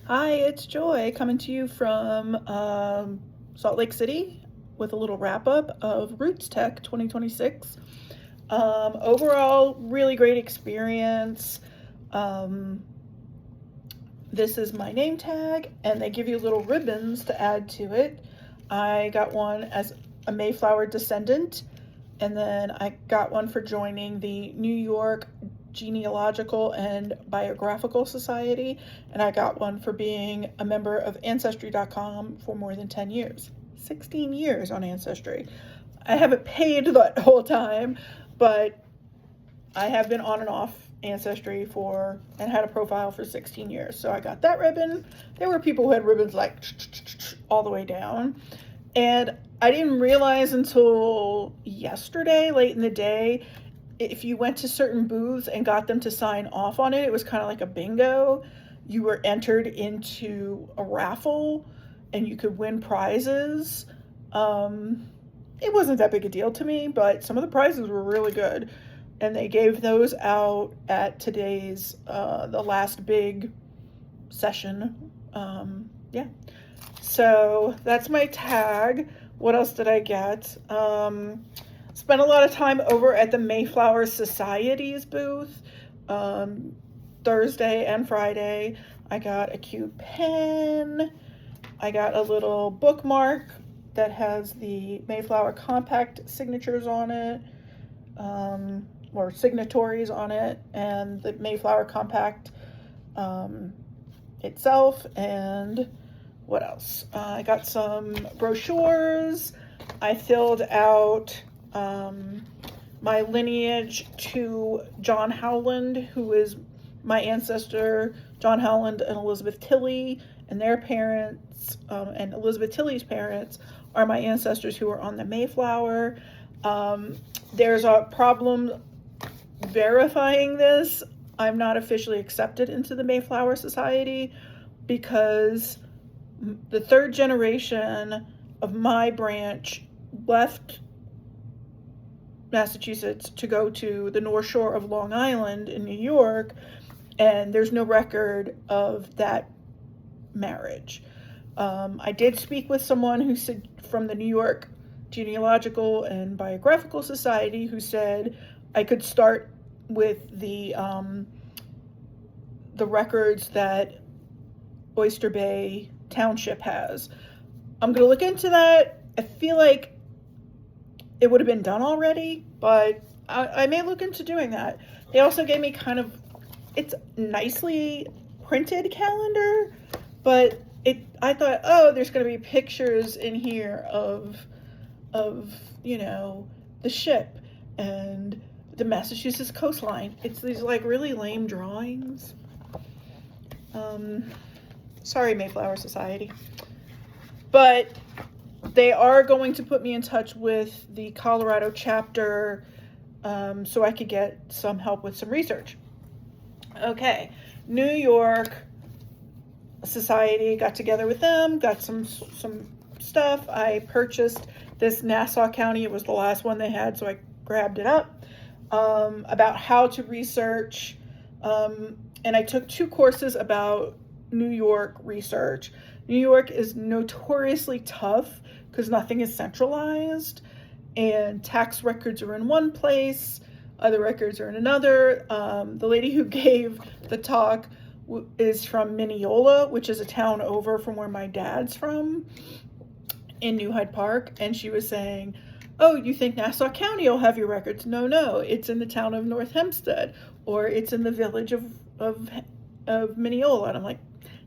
Hi, it's Joy coming to you from Salt Lake City with a little wrap up of RootsTech 2026. Overall, really great experience. Um, this is my name tag, and they give you little ribbons to add to it. I got one as a Mayflower descendant, and then I got one for joining the New York Genealogical and Biographical Society, and I got one for being a member of Ancestry.com for more than 10 years. 16 years on Ancestry. I haven't paid that whole time, but I have been on and off Ancestry and had a profile for 16 years. So I got that ribbon. There were people who had ribbons like all the way down. And I didn't realize until yesterday, late in the day, if you went to certain booths and got them to sign off on it, it was kind of like a bingo. You were entered into a raffle and you could win prizes. It wasn't that big a deal to me, but some of the prizes were really good. And they gave those out at today's, the last big session. Yeah. So that's my tag. What else did I get? Spent a lot of time over at the Mayflower Society's booth, Thursday and Friday. I got a cute pen. I got a little bookmark that has the Mayflower Compact signatures on it, or signatories on it, and the Mayflower Compact itself. And what else? I got some brochures. I filled out my lineage to John Howland, who is my ancestor, John Howland and Elizabeth Tilley, and their parents, and Elizabeth Tilley's parents are my ancestors who are on the Mayflower. There's a problem verifying this. I'm not officially accepted into the Mayflower Society because the third generation of my branch left Massachusetts to go to the North Shore of Long Island in New York, and there's no record of that marriage. I did speak with someone who said from the New York Genealogical and Biographical Society who said I could start with the records that Oyster Bay Township has. I'm going to look into that. I feel like it would have been done already, but I may look into doing that. They also gave me it's nicely printed calendar, but I thought, oh, there's going to be pictures in here of the ship and the Massachusetts coastline. It's these like really lame drawings. Sorry, Mayflower Society. But they are going to put me in touch with the Colorado chapter so I could get some help with some research. Okay, New York Society, got together with them, got some stuff. I purchased this Nassau County. It was the last one they had, so I grabbed it up, about how to research. And I took 2 courses about New York research. New York is notoriously tough because nothing is centralized, and tax records are in one place, other records are in another. The lady who gave the talk is from Mineola, which is a town over from where my dad's from, in New Hyde Park, and she was saying, oh, you think Nassau County will have your records? No, it's in the town of North Hempstead, or it's in the village of Mineola. And I'm like,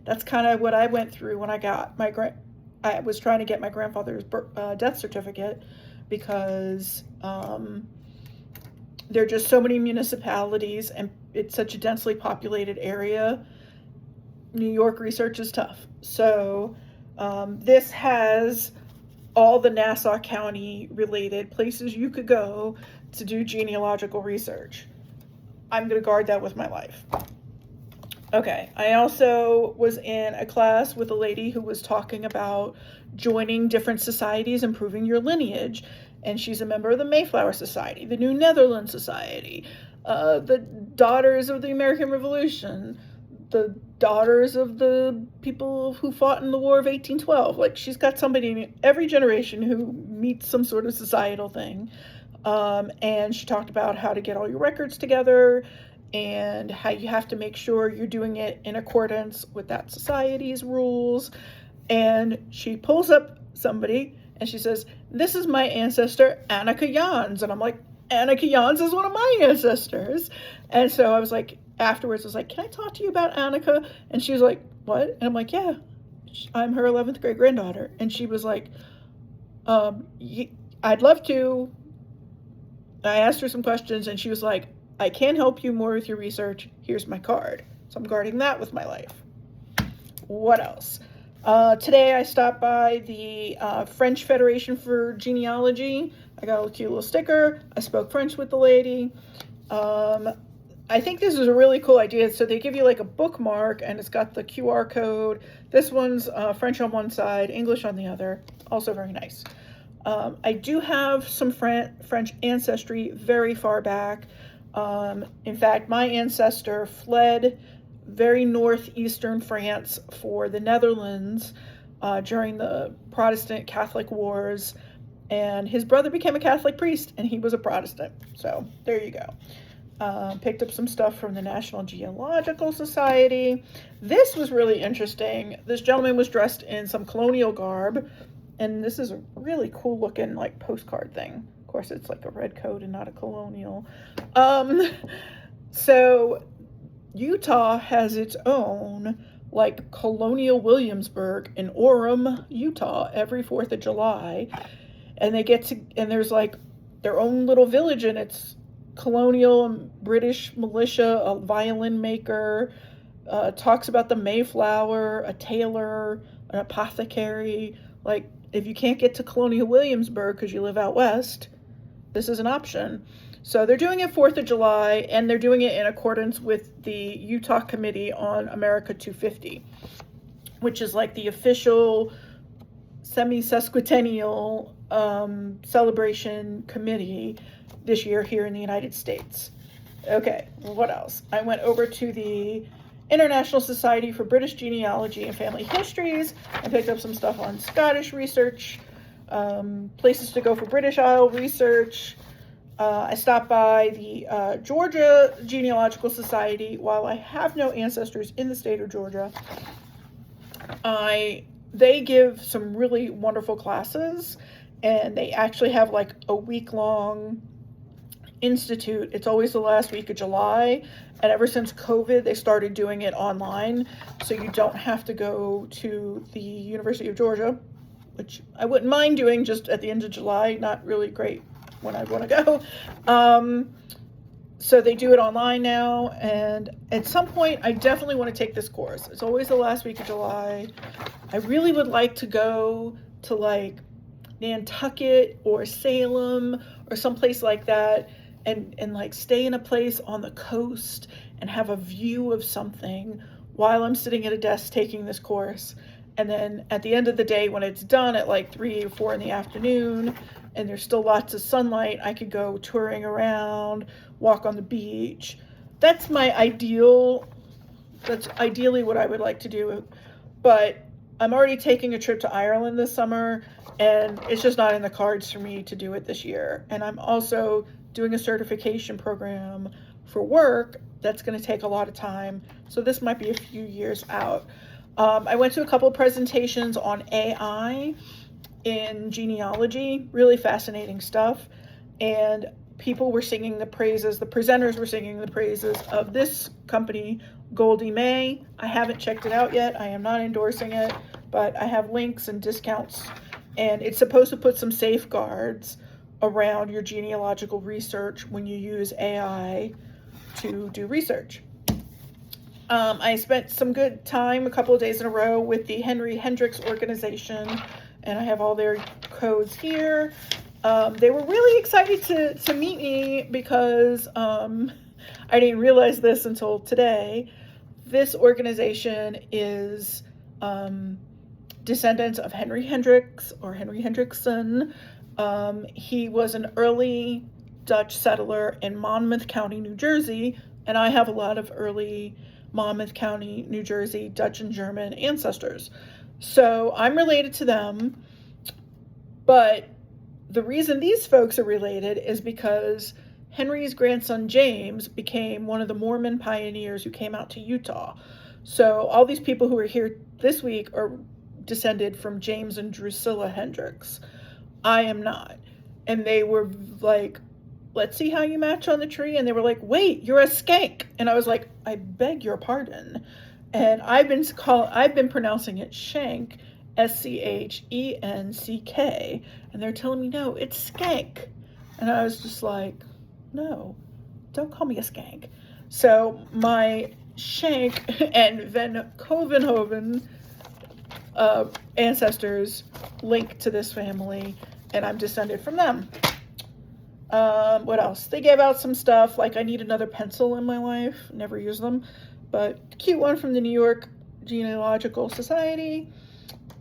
that's kind of what I went through when I got I was trying to get my grandfather's death certificate, because there are just so many municipalities and it's such a densely populated area. New York research is tough. So this has all the Nassau County related places you could go to do genealogical research. I'm going to guard that with my life. Okay, I also was in a class with a lady who was talking about joining different societies, improving your lineage. And she's a member of the Mayflower Society, the New Netherlands Society, the Daughters of the American Revolution, the daughters of the people who fought in the War of 1812. Like, she's got somebody in every generation who meets some sort of societal thing. And she talked about how to get all your records together and how you have to make sure you're doing it in accordance with that society's rules. And she pulls up somebody and she says, "This is my ancestor, Annika Jans." And I'm like, Annika Jans is one of my ancestors. And so I was like, afterwards, I was like, "Can I talk to you about Annika?" And she was like, "What?" And I'm like, "Yeah, I'm her 11th great granddaughter." And she was like, "I'd love to." I asked her some questions and she was like, "I can help you more with your research. Here's my card." So I'm guarding that with my life. What else? Today I stopped by the French Federation for Genealogy. I got a cute little sticker. I spoke French with the lady. I think this is a really cool idea. So they give you like a bookmark and it's got the QR code. This one's French on one side, English on the other. Also very nice. I do have some French ancestry very far back. In fact, my ancestor fled very northeastern France for the Netherlands during the Protestant Catholic Wars, and his brother became a Catholic priest and he was a Protestant. So there you go. Picked up some stuff from the National Geological Society. This was really interesting. This gentleman was dressed in some colonial garb, and this is a really cool looking like postcard thing. Of course, it's like a red coat and not a colonial. So Utah has its own like colonial Williamsburg in Orem, Utah, every 4th of July. And they get to, and there's like their own little village, and it's colonial British militia, a violin maker, talks about the Mayflower, a tailor, an apothecary. Like, if you can't get to colonial Williamsburg because you live out west, this is an option. So they're doing it 4th of July, and they're doing it in accordance with the Utah Committee on America 250, which is like the official semi-sesquicentennial celebration committee this year here in the United States. Okay, what else? I went over to the International Society for British Genealogy and Family Histories. I picked up some stuff on Scottish research, places to go for British Isle research. I stopped by the Georgia Genealogical Society. While I have no ancestors in the state of Georgia, they give some really wonderful classes, and they actually have like a week-long institute. It's always the last week of July, and ever since COVID they started doing it online, so you don't have to go to the University of Georgia, which I wouldn't mind doing just at the end of July. Not really great when I want to go. So they do it online now, and at some point I definitely want to take this course. It's always the last week of July. I really would like to go to like Nantucket or Salem or someplace like that, and like stay in a place on the coast and have a view of something while I'm sitting at a desk taking this course. And then at the end of the day, when it's done at like 3 or 4 in the afternoon and there's still lots of sunlight, I could go touring around, walk on the beach. That's ideally what I would like to do. But I'm already taking a trip to Ireland this summer, and it's just not in the cards for me to do it this year. And I'm also doing a certification program for work that's going to take a lot of time, so this might be a few years out. I went to a couple of presentations on AI in genealogy, really fascinating stuff, and people were singing the praises, the presenters were singing the praises of this company, Goldie May. I haven't checked it out yet. I am not endorsing it, but I have links and discounts, and it's supposed to put some safeguards around your genealogical research when you use AI to do research. I spent some good time, a couple of days in a row, with the Henry Hendricks organization, and I have all their codes here. They were really excited to meet me because I didn't realize this until today. This organization is descendants of Henry Hendricks, or Henry Hendrickson. He was an early Dutch settler in Monmouth County, New Jersey, and I have a lot of early Monmouth County, New Jersey, Dutch and German ancestors. So I'm related to them, but the reason these folks are related is because Henry's grandson James became one of the Mormon pioneers who came out to Utah. So all these people who are here this week are descended from James and Drusilla Hendricks. I am not. And they were like, let's see how you match on the tree. And they were like, wait, you're a skank. And I was like, I beg your pardon. And I've been pronouncing it shank, SCHENCK. And they're telling me, no, it's skank. And I was just like, no, don't call me a skank. So my Shank and Van Kovenhoven ancestors link to this family, and I'm descended from them. What else? They gave out some stuff like I need another pencil in my life. Never use them, but cute one from the New York Genealogical Society.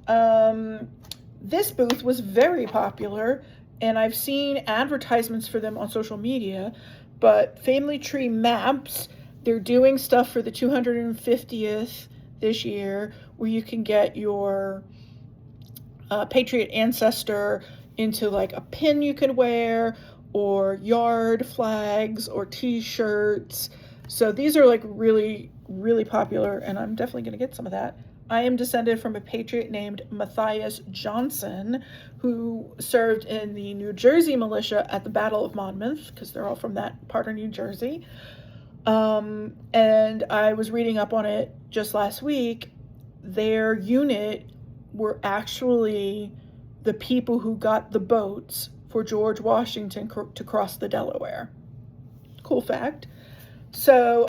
This booth was very popular, and I've seen advertisements for them on social media, but Family Tree Maps, they're doing stuff for the 250th this year where you can get your Patriot ancestor into like a pin you can wear, or yard flags or t-shirts. So these are like really, really popular, and I'm definitely going to get some of that. I am descended from a patriot named Matthias Johnson, who served in the New Jersey militia at the Battle of Monmouth, because they're all from that part of New Jersey. And I was reading up on it just last week. Their unit were actually the people who got the boats for George Washington to cross the Delaware. Cool fact. So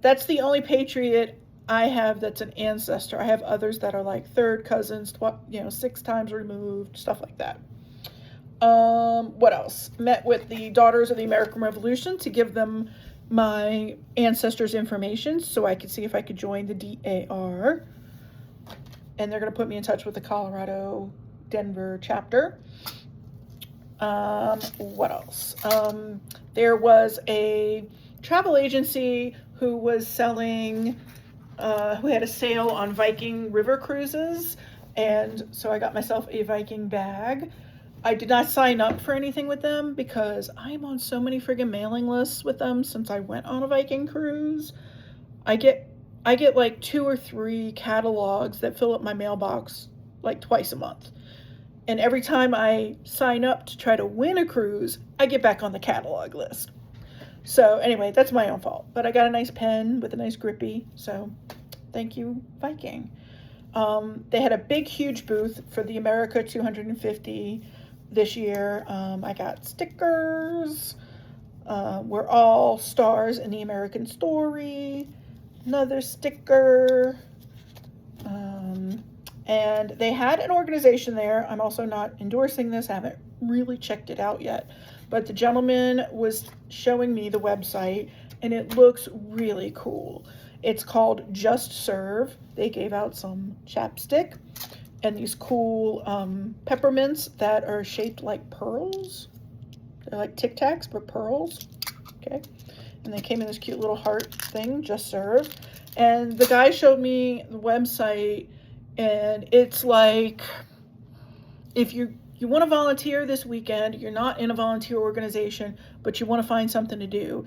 that's the only patriot I have that's an ancestor. I have others that are like third cousins, 6 times removed, stuff like that. What else? Met with the Daughters of the American Revolution to give them my ancestors' information so I could see if I could join the DAR. And they're going to put me in touch with the Colorado Denver chapter. What else? There was a travel agency who was selling, who had a sale on Viking river cruises. And so I got myself a Viking bag. I did not sign up for anything with them because I'm on so many friggin' mailing lists with them since I went on a Viking cruise. I get like 2 or 3 catalogs that fill up my mailbox like twice a month. And every time I sign up to try to win a cruise, I get back on the catalog list. So anyway, that's my own fault. But I got a nice pen with a nice grippy. So thank you, Viking. They had a big, huge booth for the America 250 this year. I got stickers. We're all stars in the American story. Another sticker. And they had an organization there. I'm also not endorsing this. I haven't really checked it out yet. But the gentleman was showing me the website, and it looks really cool. It's called Just Serve. They gave out some chapstick and these cool peppermints that are shaped like pearls. They're like Tic Tacs, but pearls. Okay. And they came in this cute little heart thing, Just Serve. And the guy showed me the website, and it's like, if you want to volunteer this weekend, you're not in a volunteer organization, but you want to find something to do.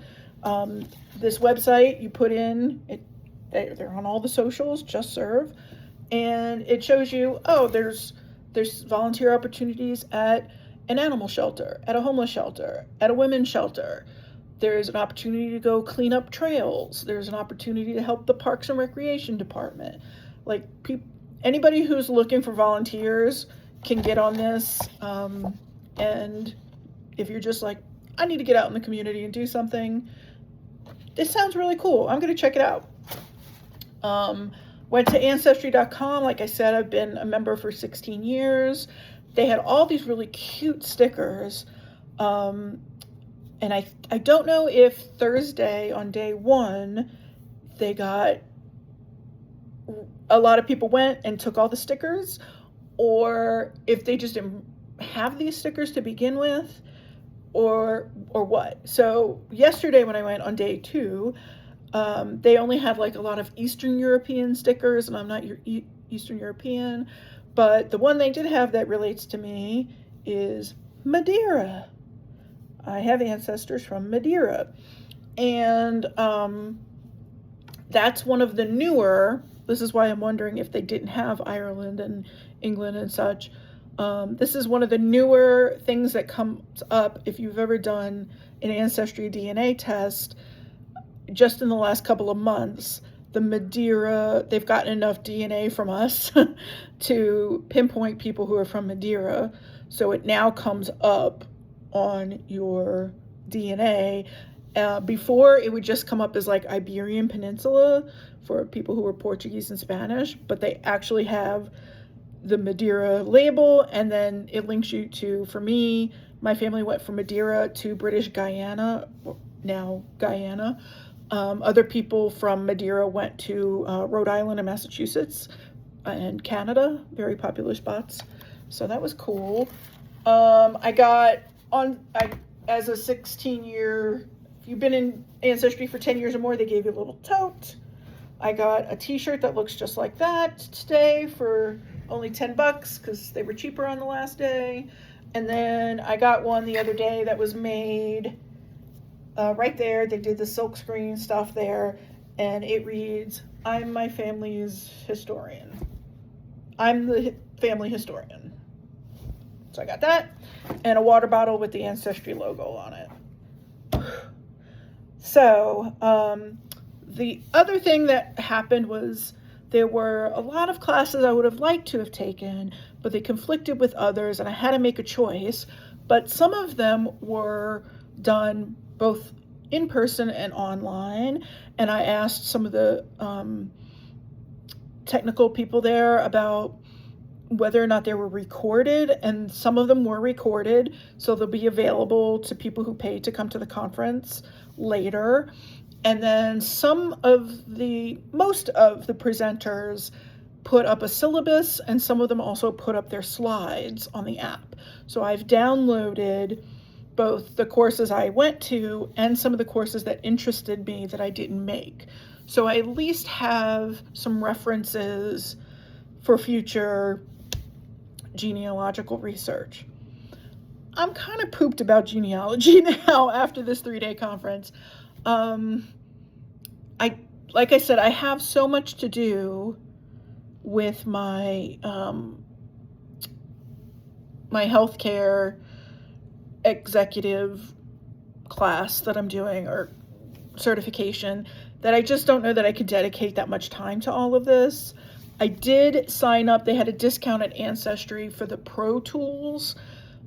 This website, you put in, they're on all the socials, Just Serve, and it shows you, oh, there's volunteer opportunities at an animal shelter, at a homeless shelter, at a women's shelter. There's an opportunity to go clean up trails. There's an opportunity to help the Parks and Recreation Department. Like, anybody who's looking for volunteers can get on this. And if you're just like, I need to get out in the community and do something, this sounds really cool. I'm going to check it out. Went to Ancestry.com. Like I said, I've been a member for 16 years. They had all these really cute stickers. And I don't know if Thursday on day 1, they got, a lot of people went and took all the stickers, or if they just didn't have these stickers to begin with, or what. So yesterday when I went on day 2, They only had like a lot of Eastern European stickers, and I'm not Eastern European, but the one they did have that relates to me is Madeira. I have ancestors from Madeira, and that's one of the newer. This is why I'm wondering if they didn't have Ireland and England and such. This is one of the newer things that comes up if you've ever done an ancestry DNA test. Just in the last couple of months, the Madeira, they've gotten enough DNA from us to pinpoint people who are from Madeira. So it now comes up on your DNA. Before, it would just come up as like Iberian Peninsula for people who were Portuguese and Spanish, but they actually have the Madeira label, and then it links you to, for me, my family went from Madeira to British Guyana, now Guyana. Other people from Madeira went to Rhode Island and Massachusetts and Canada, very popular spots. So that was cool. I got as a 16-year, if you've been in Ancestry for 10 years or more, they gave you a little tote. I got a t-shirt that looks just like that today for only $10 because they were cheaper on the last day. And then I got one the other day that was made right there. They did the silk screen stuff there, and it reads, "I'm my family's historian. I'm the family historian." So I got that, and a water bottle with the Ancestry logo on it. So the other thing that happened was there were a lot of classes I would have liked to have taken, but they conflicted with others, and I had to make a choice. But some of them were done both in person and online, and I asked some of the technical people there about whether or not they were recorded, and some of them were recorded, so they'll be available to people who paid to come to the conference later. And then most of the presenters put up a syllabus, and some of them also put up their slides on the app. So I've downloaded both the courses I went to and some of the courses that interested me that I didn't make. So I at least have some references for future genealogical research. I'm kind of pooped about genealogy now after this 3-day conference. Like I said, I have so much to do with my my healthcare executive class that I'm doing, or certification, that I just don't know that I could dedicate that much time to all of this. I did sign up. They had a discount at Ancestry for the Pro Tools.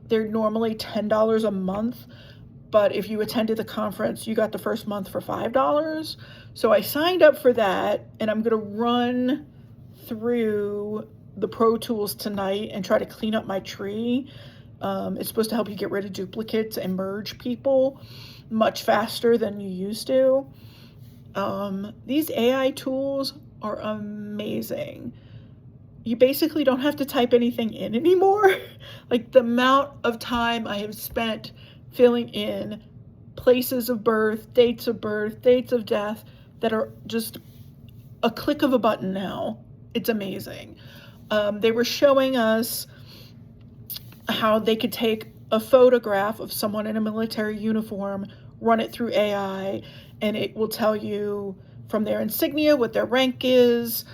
They're normally $10 a month, but if you attended the conference, you got the first month for $5. So I signed up for that, and I'm going to run through the Pro Tools tonight and try to clean up my tree. It's supposed to help you get rid of duplicates and merge people much faster than you used to. These AI tools are amazing. You basically don't have to type anything in anymore. Like the amount of time I have spent filling in places of birth, dates of death that are just a click of a button now. It's amazing. They were showing us how they could take a photograph of someone in a military uniform, run it through AI, and it will tell you from their insignia what their rank is,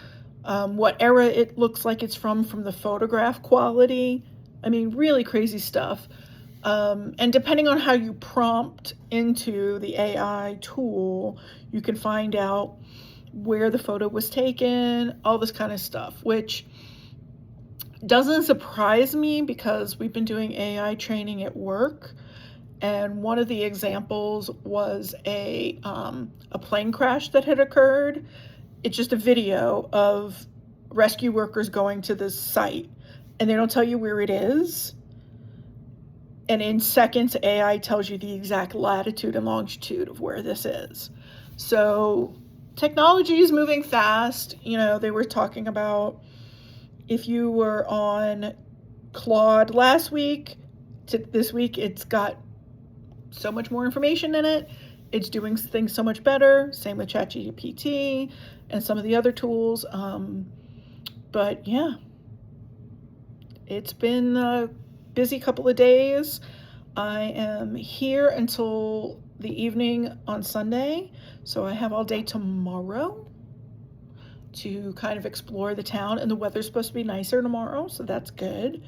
what era it looks like it's from the photograph quality. I mean, really crazy stuff. And depending on how you prompt into the AI tool, you can find out where the photo was taken, all this kind of stuff, which doesn't surprise me because we've been doing AI training at work. And one of the examples was a plane crash that had occurred. It's just a video of rescue workers going to this site, and they don't tell you where it is. And in seconds, AI tells you the exact latitude and longitude of where this is. So technology is moving fast. You know, they were talking about if you were on Claude last week to this week, it's got so much more information in it. it's doing things so much better. Same with ChatGPT and some of the other tools. But yeah, it's been a busy couple of days. I am here until the evening on Sunday, so I have all day tomorrow to kind of explore the town, and the weather's supposed to be nicer tomorrow, so that's good.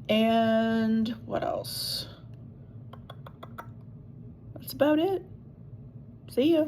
And what else? That's about it. See ya.